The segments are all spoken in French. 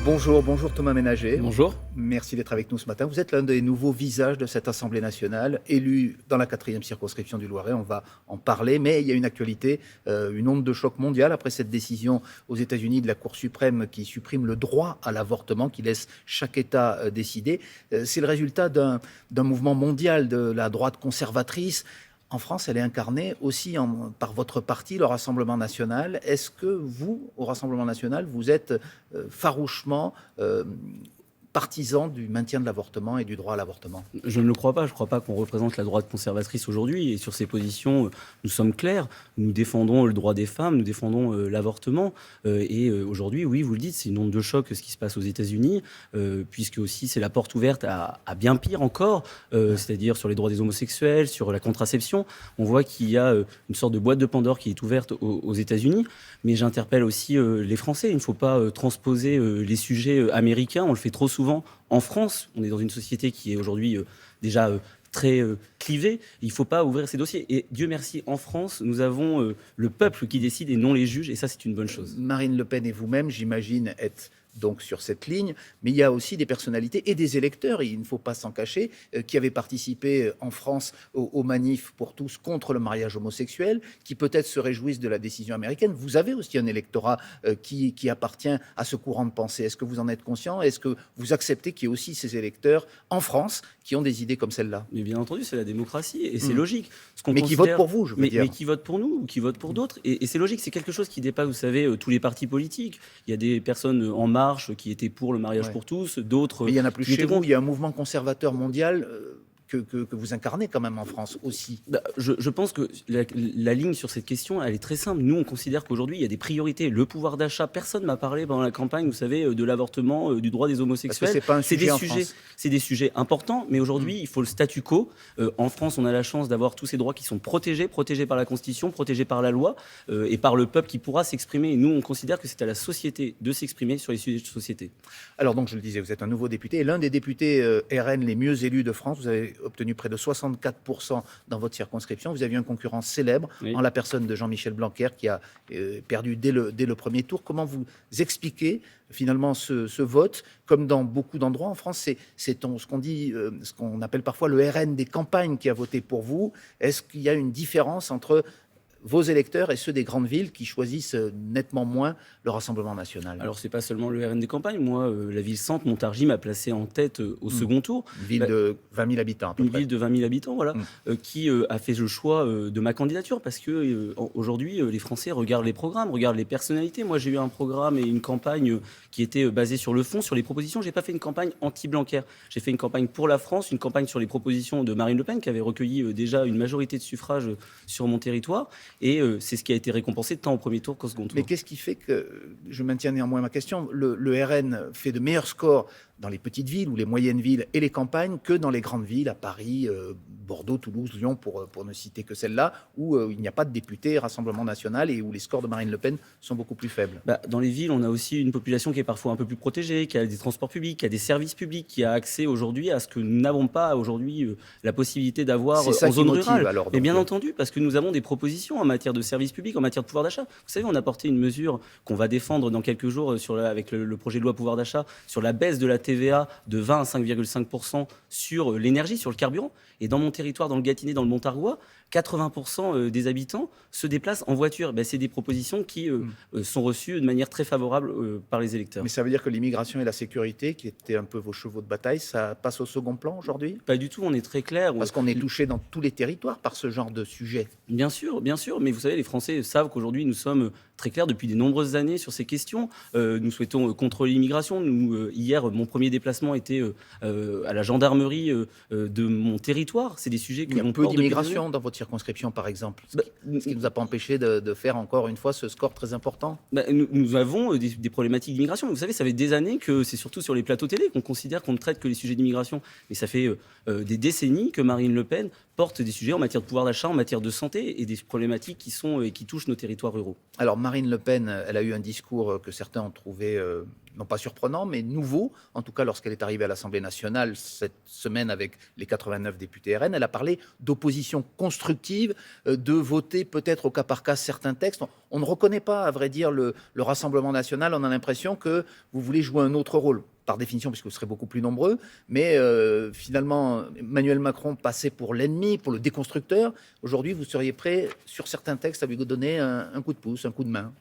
Bonjour Thomas Ménager. Bonjour. Merci d'être avec nous ce matin. Vous êtes l'un des nouveaux visages de cette Assemblée nationale, élu dans la 4e circonscription du Loiret. On va en parler, mais il y a une actualité, une onde de choc mondiale après cette décision aux États-Unis de la Cour suprême qui supprime le droit à l'avortement, qui laisse chaque État décider. C'est le résultat d'un mouvement mondial de la droite conservatrice. En France, elle est incarnée aussi par votre parti, le Rassemblement national. Est-ce que vous, au Rassemblement national, vous êtes farouchement partisan du maintien de l'avortement et du droit à l'avortement? Je ne le crois pas. Je ne crois pas qu'on représente la droite conservatrice aujourd'hui. Et sur ces positions, nous sommes clairs. Nous défendons le droit des femmes, nous défendons l'avortement. Et aujourd'hui, oui, vous le dites, c'est une onde de choc ce qui se passe aux États-Unis, puisque aussi c'est la porte ouverte à bien pire encore, c'est-à-dire sur les droits des homosexuels, sur la contraception. On voit qu'il y a une sorte de boîte de Pandore qui est ouverte aux États-Unis. Mais j'interpelle aussi les Français. Il ne faut pas transposer les sujets américains. On le fait trop souvent en France. On est dans une société qui est aujourd'hui déjà très clivée. Il ne faut pas ouvrir ces dossiers. Et Dieu merci, en France, nous avons le peuple qui décide et non les juges. Et ça, c'est une bonne chose. Marine Le Pen et vous-même, j'imagine, êtes donc sur cette ligne, mais il y a aussi des personnalités et des électeurs, il ne faut pas s'en cacher, qui avaient participé en France aux manifs pour tous contre le mariage homosexuel, qui peut-être se réjouissent de la décision américaine. Vous avez aussi un électorat qui appartient à ce courant de pensée. Est-ce que vous en êtes conscient? Est-ce que vous acceptez qu'il y ait aussi ces électeurs en France qui ont des idées comme celle-là? Mais bien entendu, c'est la démocratie et c'est logique. Mais qui votent pour vous, je veux dire. Mais qui votent pour nous ou qui votent pour d'autres. Et c'est logique, c'est quelque chose qui dépasse, vous savez, tous les partis politiques. Il y a des personnes en marche qui étaient pour le mariage pour tous, d'autres... Mais il y en a plus chez vous, il y a un mouvement conservateur mondial que vous incarnez quand même en France aussi. Je pense que la ligne sur cette question, elle est très simple. Nous, on considère qu'aujourd'hui, il y a des priorités. Le pouvoir d'achat, personne ne m'a parlé pendant la campagne, vous savez, de l'avortement, du droit des homosexuels. C'est pas un sujet en France. C'est des sujets importants, mais aujourd'hui, il faut le statu quo. En France, on a la chance d'avoir tous ces droits qui sont protégés par la Constitution, protégés par la loi et par le peuple qui pourra s'exprimer. Et nous, on considère que c'est à la société de s'exprimer sur les sujets de société. Alors donc, je le disais, vous êtes un nouveau député, et l'un des députés RN les mieux élus de France. Vous avez obtenu près de 64% dans votre circonscription. Vous aviez un concurrent célèbre en la personne de Jean-Michel Blanquer qui a perdu dès le premier tour. Comment vous expliquez finalement ce vote? Comme dans beaucoup d'endroits en France, c'est ce qu'on appelle parfois le RN des campagnes qui a voté pour vous. Est-ce qu'il y a une différence entre vos électeurs et ceux des grandes villes qui choisissent nettement moins le Rassemblement national? Alors, c'est pas seulement le RN des campagnes. Moi, la ville-centre, Montargis, m'a placé en tête au second tour. Une ville de 20 000 habitants, à peu près. Une ville de 20 000 habitants, voilà, qui a fait le choix de ma candidature parce que aujourd'hui, les Français regardent les programmes, regardent les personnalités. Moi, j'ai eu un programme et une campagne qui était basée sur le fond, sur les propositions. J'ai pas fait une campagne anti-Blanquer. J'ai fait une campagne pour la France, une campagne sur les propositions de Marine Le Pen, qui avait recueilli déjà une majorité de suffrages sur mon territoire. Et c'est ce qui a été récompensé tant au premier tour qu'au second tour. Mais qu'est-ce qui fait que, je maintiens néanmoins ma question, le RN fait de meilleurs scores dans les petites villes ou les moyennes villes et les campagnes que dans les grandes villes, à Paris, Bordeaux, Toulouse, Lyon, pour ne citer que celle-là, où il n'y a pas de député Rassemblement national et où les scores de Marine Le Pen sont beaucoup plus faibles? Dans les villes, on a aussi une population qui est parfois un peu plus protégée, qui a des transports publics, qui a des services publics, qui a accès aujourd'hui à ce que nous n'avons pas aujourd'hui la possibilité d'avoir en zone rurale. Alors, mais bien entendu, parce que nous avons des propositions en matière de services publics, en matière de pouvoir d'achat. Vous savez, on a porté une mesure qu'on va défendre dans quelques jours avec le projet de loi pouvoir d'achat sur la baisse de la TVA de 20 à 5,5% sur l'énergie, sur le carburant. Et dans mon territoire, dans le Gâtinais, dans le Montargois, 80% des habitants se déplacent en voiture. C'est des propositions qui sont reçues de manière très favorable par les électeurs. Mais ça veut dire que l'immigration et la sécurité, qui étaient un peu vos chevaux de bataille, ça passe au second plan aujourd'hui? Pas du tout, on est très clair. Parce qu'on est touché dans tous les territoires par ce genre de sujet. Bien sûr, mais vous savez, les Français savent qu'aujourd'hui, nous sommes très clairs depuis de nombreuses années sur ces questions. Nous souhaitons contrôler l'immigration. Hier, mon premier déplacement était à la gendarmerie de mon territoire. C'est des sujets que il y a peu d'immigration dans votre circonscription, par exemple, ce qui ne nous a pas empêché de faire encore une fois ce score très important. Nous avons des problématiques d'immigration. Vous savez, ça fait des années que c'est surtout sur les plateaux télé qu'on considère qu'on ne traite que les sujets d'immigration. Mais ça fait des décennies que Marine Le Pen porte des sujets en matière de pouvoir d'achat, en matière de santé et des problématiques qui touchent nos territoires ruraux. Alors Marine Le Pen, elle a eu un discours que certains ont trouvé non pas surprenant, mais nouveau. En tout cas, lorsqu'elle est arrivée à l'Assemblée nationale cette semaine avec les 89 députés RN, elle a parlé d'opposition constructive, de voter peut-être au cas par cas certains textes. On ne reconnaît pas, à vrai dire, le Rassemblement national. On a l'impression que vous voulez jouer un autre rôle, par définition, puisque vous serez beaucoup plus nombreux. Mais finalement, Emmanuel Macron passait pour l'ennemi, pour le déconstructeur. Aujourd'hui, vous seriez prêt, sur certains textes, à lui donner un coup de pouce, un coup de main.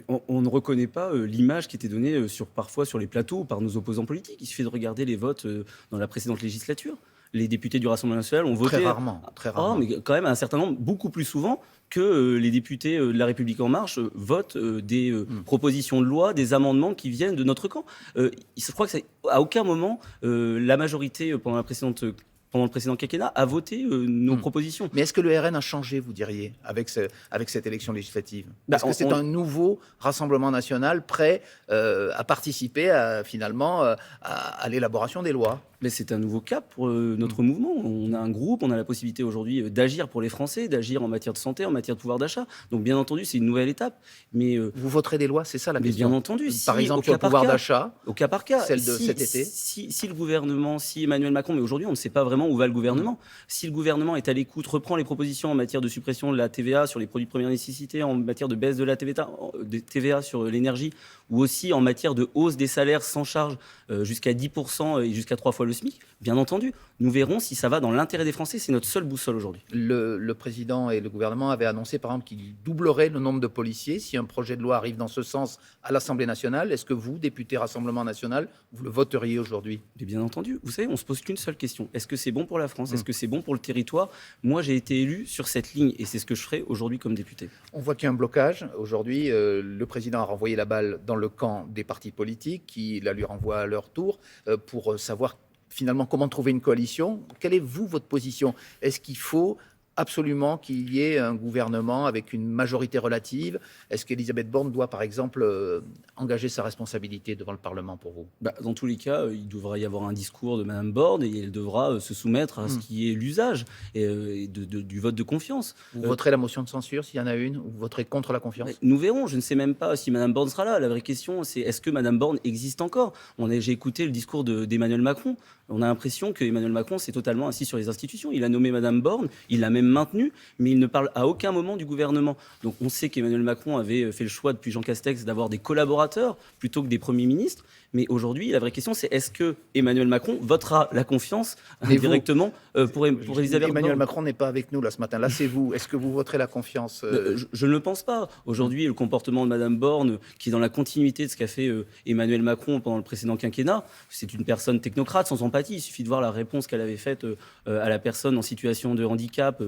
On ne reconnaît pas l'image qui était donnée parfois sur les plateaux par nos opposants politiques. Il suffit de regarder les votes dans la précédente législature. Les députés du Rassemblement national ont voté... Très rarement. Mais quand même un certain nombre, beaucoup plus souvent que les députés de La République En Marche votent des propositions de loi, des amendements qui viennent de notre camp. Je crois qu'à aucun moment, la majorité pendant le précédent quinquennat a voté nos propositions. Mais est-ce que le RN a changé, vous diriez, avec cette élection législative? Est-ce que c'est un nouveau Rassemblement national prêt à participer finalement à l'élaboration des lois? Mais c'est un nouveau cap pour notre mouvement. On a un groupe, on a la possibilité aujourd'hui d'agir pour les Français, d'agir en matière de santé, en matière de pouvoir d'achat. Donc bien entendu, c'est une nouvelle étape. Mais vous voterez des lois, c'est ça la question? Bien entendu. Par exemple, sur le pouvoir d'achat, au cas par cas, celle de cet été. Si le gouvernement, si Emmanuel Macron, mais aujourd'hui on ne sait pas vraiment où va le gouvernement. Si le gouvernement est à l'écoute, reprend les propositions en matière de suppression de la TVA sur les produits de première nécessité, en matière de baisse de la TVA sur l'énergie, ou aussi en matière de hausse des salaires sans charge jusqu'à 10% et jusqu'à 3 fois le SMIC, bien entendu, nous verrons si ça va dans l'intérêt des Français. C'est notre seule boussole aujourd'hui. Le président et le gouvernement avaient annoncé, par exemple, qu'ils doubleraient le nombre de policiers si un projet de loi arrive dans ce sens à l'Assemblée nationale. Est-ce que vous, député Rassemblement national, vous le voteriez aujourd'hui? Bien entendu. Vous savez, on se pose qu'une seule question. Est-ce que c'est bon pour la France? Est-ce que c'est bon pour le territoire? Moi, j'ai été élu sur cette ligne et c'est ce que je ferai aujourd'hui comme député. On voit qu'il y a un blocage. Aujourd'hui, le président a renvoyé la balle dans le camp des partis politiques qui la lui renvoient à leur tour pour savoir finalement comment trouver une coalition. Quelle est, votre position? Est-ce qu'il faut absolument qu'il y ait un gouvernement avec une majorité relative? Est-ce qu'Elisabeth Borne doit, par exemple, engager sa responsabilité devant le Parlement pour vous? Dans tous les cas, il devra y avoir un discours de Mme Borne et elle devra se soumettre à ce qui est l'usage du vote de confiance. Vous voterez la motion de censure s'il y en a une, ou vous voterez contre la confiance? Nous verrons. Je ne sais même pas si Mme Borne sera là. La vraie question, c'est est-ce que Mme Borne existe encore? J'ai écouté le discours d'Emmanuel Macron. On a l'impression qu'Emmanuel Macron s'est totalement assis sur les institutions. Il a nommé Mme Borne, il l'a même maintenue, mais il ne parle à aucun moment du gouvernement. Donc on sait qu'Emmanuel Macron avait fait le choix depuis Jean Castex d'avoir des collaborateurs plutôt que des premiers ministres. Mais aujourd'hui, la vraie question, c'est est-ce que Emmanuel Macron votera la confiance directement pour Elisabeth Borne? Emmanuel Macron n'est pas avec nous là ce matin. Là, c'est vous. Est-ce que vous voterez la confiance? Je ne le pense pas. Aujourd'hui, le comportement de Mme Borne, qui est dans la continuité de ce qu'a fait Emmanuel Macron pendant le précédent quinquennat, c'est une personne technocrate sans empathie. Il suffit de voir la réponse qu'elle avait faite à la personne en situation de handicap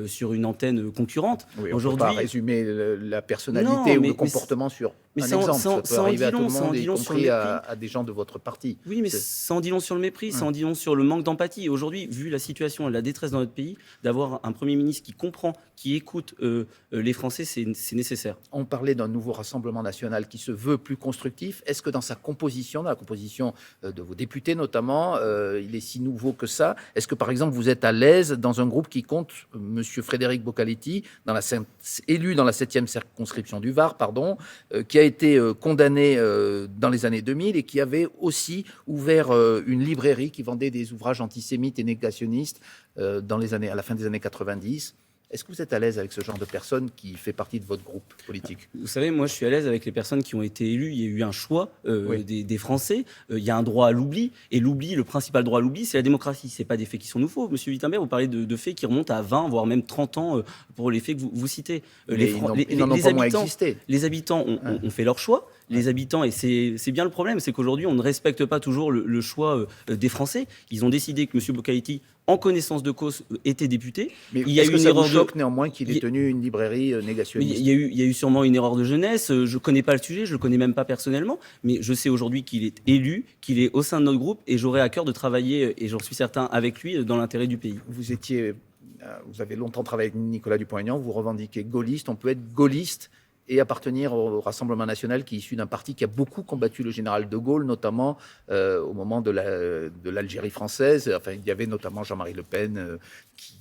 sur une antenne concurrente. Oui, on ne peut pas résumer la personnalité ou le comportement sur un exemple. Ça peut arriver à tout le monde, y compris à des gens de votre parti. Oui, mais ça en dit long sur le mépris, ça en dit long sur le manque d'empathie. Aujourd'hui, vu la situation et la détresse dans notre pays, d'avoir un Premier ministre qui comprend, qui écoute les Français, c'est nécessaire. On parlait d'un nouveau Rassemblement national qui se veut plus constructif. Est-ce que dans sa composition, dans la composition de vos députés notamment, il est si nouveau que ça? Est-ce que, par exemple, vous êtes à l'aise dans un groupe qui compte M. Frédéric Bocaletti, élu dans la 7e circonscription du Var, qui a été condamné dans les années 2000 et qui avait aussi ouvert une librairie qui vendait des ouvrages antisémites et négationnistes à la fin des années 90. Est-ce que vous êtes à l'aise avec ce genre de personnes qui fait partie de votre groupe politique? Vous savez, moi, je suis à l'aise avec les personnes qui ont été élues. Il y a eu un choix des Français. Il y a un droit à l'oubli. Et l'oubli, le principal droit à l'oubli, c'est la démocratie. Ce n'est pas des faits qui sont nouveaux. Monsieur Wittenberg, vous parlez de faits qui remontent à 20, voire même 30 ans pour les faits que vous citez. Ils n'en ont pas moins existé. Les habitants ont fait leur choix. Les habitants, et c'est bien le problème, c'est qu'aujourd'hui, on ne respecte pas toujours le choix des Français. Ils ont décidé que M. Bocaletti, en connaissance de cause, était député. Mais est-ce que ça vous choque néanmoins qu'il ait tenu une librairie négationniste? Il y a eu sûrement une erreur de jeunesse. Je ne connais pas le sujet, je ne le connais même pas personnellement, mais je sais aujourd'hui qu'il est élu, qu'il est au sein de notre groupe, et j'aurai à cœur de travailler, et j'en suis certain, avec lui, dans l'intérêt du pays. Vous avez longtemps travaillé avec Nicolas Dupont-Aignan, vous revendiquez gaulliste. On peut être gaulliste et appartenir au Rassemblement national qui est issu d'un parti qui a beaucoup combattu le général de Gaulle, notamment au moment de l'Algérie française. Enfin, il y avait notamment Jean-Marie Le Pen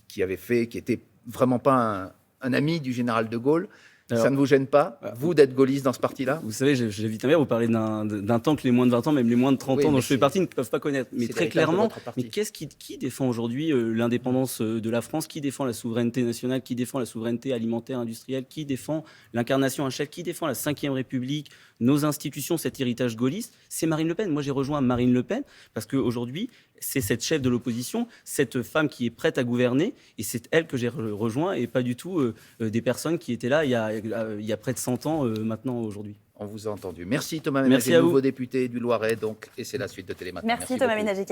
qui était vraiment pas un ami du général de Gaulle. Alors, ça ne vous gêne pas, vous, d'être gaulliste dans ce parti-là? vous savez, j'ai vite vous parlez d'un temps que les moins de 20 ans, même les moins de 30 Oui, ans mais dont je fais c'est- partie ne peuvent pas connaître. Mais c'est très l'héritage de clairement, votre parti. mais qui défend aujourd'hui l'indépendance de la France? Qui défend la souveraineté nationale? Qui défend la souveraineté alimentaire, industrielle? Qui défend l'incarnation à chef? Qui défend la Ve République, nos institutions, cet héritage gaulliste? C'est Marine Le Pen. Moi, j'ai rejoint Marine Le Pen parce qu'aujourd'hui, c'est cette chef de l'opposition, cette femme qui est prête à gouverner, et c'est elle que j'ai rejoint, et pas du tout des personnes qui étaient là il y a près de 100 ans maintenant, aujourd'hui. On vous a entendu. Merci Thomas Merci Ménager, à vous. nouveau député du Loiret, donc, et c'est la suite de Télématin. Merci Thomas beaucoup. Ménager.